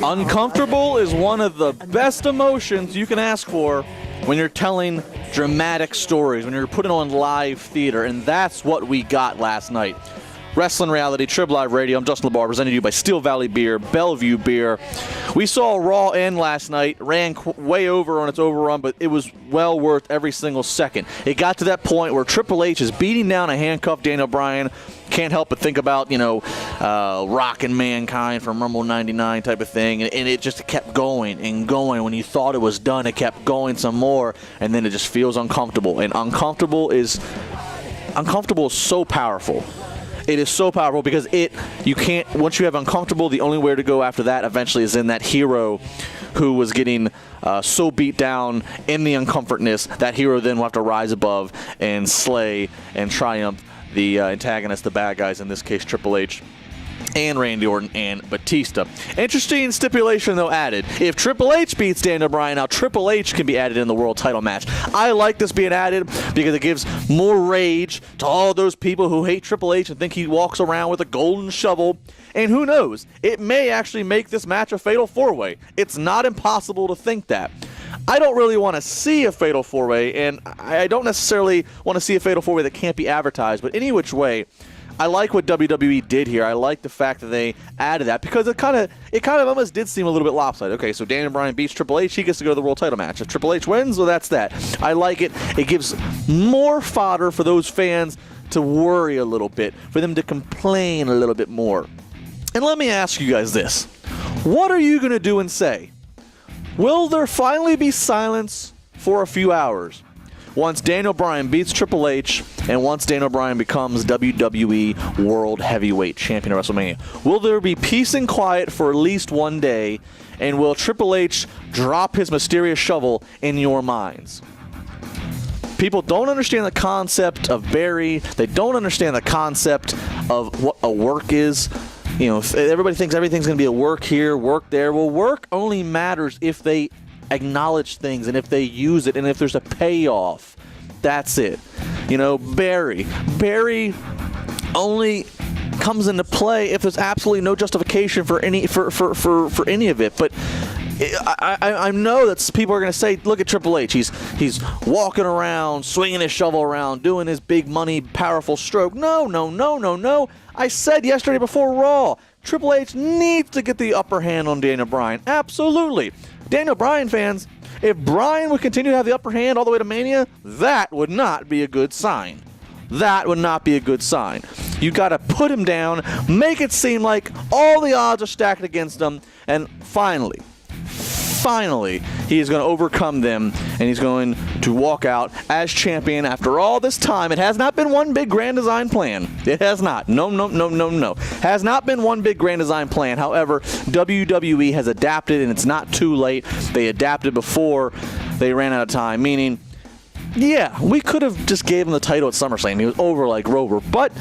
Uncomfortable is one of the best emotions you can ask for when you're telling dramatic stories, when you're putting on live theater, and that's what we got last night. Wrestling Reality, TribLIVE Radio. I'm Justin LaBar, presented to you by Steel Valley Beer, Bellevue Beer. We saw Raw end last night, ran way over on its overrun, but it was well worth every single second. It got to that point where Triple H is beating down a handcuffed Daniel Bryan. Can't help but think about, Rockin' Mankind from Rumble 99 type of thing, and it just kept going and going. When you thought it was done, it kept going some more, and then it just feels uncomfortable. And uncomfortable is so powerful. It is so powerful because you can't, once you have uncomfortable, the only way to go after that eventually is in that hero who was getting so beat down in the uncomfortness. That hero then will have to rise above and slay and triumph the antagonist, the bad guys, in this case Triple H and Randy Orton and Batista. Interesting stipulation, though, added. If Triple H beats Daniel Bryan, now Triple H can be added in the world title match. I like this being added because it gives more rage to all those people who hate Triple H and think he walks around with a golden shovel. And who knows, it may actually make this match a fatal four-way. It's not impossible to think that. I don't really want to see a fatal four-way, and I don't necessarily want to see a fatal four-way that can't be advertised, but any which way, I like what WWE did here. I like the fact that they added that because it kind of almost did seem a little bit lopsided. Okay, so Daniel Bryan beats Triple H, he gets to go to the world title match. If Triple H wins, well, that's that. I like it. It gives more fodder for those fans to worry a little bit, for them to complain a little bit more. And let me ask you guys this. What are you going to do and say? Will there finally be silence for a few hours once Daniel Bryan beats Triple H and once Daniel Bryan becomes WWE World Heavyweight Champion at WrestleMania? Will there be peace and quiet for at least one day, and will Triple H drop his mysterious shovel in your minds? People don't understand the concept of Barry. They don't understand the concept of what a work is. Everybody thinks everything's going to be a work here, work there. Well, work only matters if they acknowledge things and if they use it and if there's a payoff. That's it. Barry only comes into play if there's absolutely no justification for any for any of it. But I know that people are going to say, look at Triple H. He's walking around, swinging his shovel around, doing his big money, powerful stroke. No. I said yesterday before Raw, Triple H needs to get the upper hand on Daniel Bryan. Absolutely. Daniel Bryan fans, if Bryan would continue to have the upper hand all the way to Mania, that would not be a good sign. That would not be a good sign. You got to put him down, make it seem like all the odds are stacked against him, and finally, he is going to overcome them, and he's going to walk out as champion after all this time. It has not been one big grand design plan. It has not. No. Has not been one big grand design plan. However, WWE has adapted, and it's not too late. They adapted before they ran out of time, meaning, yeah, we could have just gave him the title at SummerSlam. He was over like Rover, but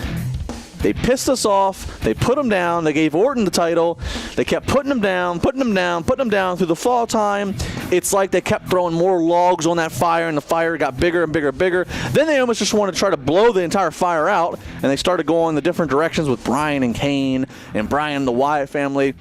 they pissed us off. They put him down. They gave Orton the title. They kept putting him down through the fall time. It's like they kept throwing more logs on that fire, and the fire got bigger and bigger and bigger. Then they almost just wanted to try to blow the entire fire out, and they started going the different directions with Bryan and Kane and Bryan, the Wyatt family.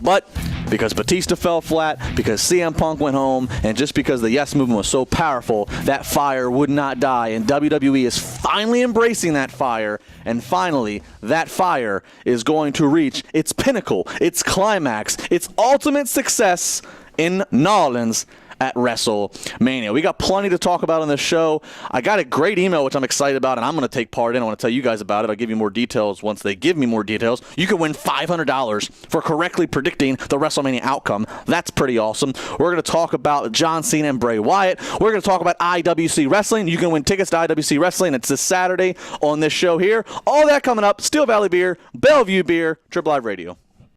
But because Batista fell flat, because CM Punk went home, and just because the Yes Movement was so powerful, that fire would not die. And WWE is finally embracing that fire, and finally, that fire is going to reach its pinnacle, its climax, its ultimate success in New Orleans at WrestleMania. We got plenty to talk about on this show. I got a great email, which I'm excited about, and I'm going to take part in. I want to tell you guys about it. I'll give you more details once they give me more details. You can win $500 for correctly predicting the WrestleMania outcome. That's pretty awesome. We're going to talk about John Cena and Bray Wyatt. We're going to talk about IWC Wrestling. You can win tickets to IWC Wrestling. It's this Saturday on this show here. All that coming up. Steel Valley Beer, Bellevue Beer, TribLIVE Radio.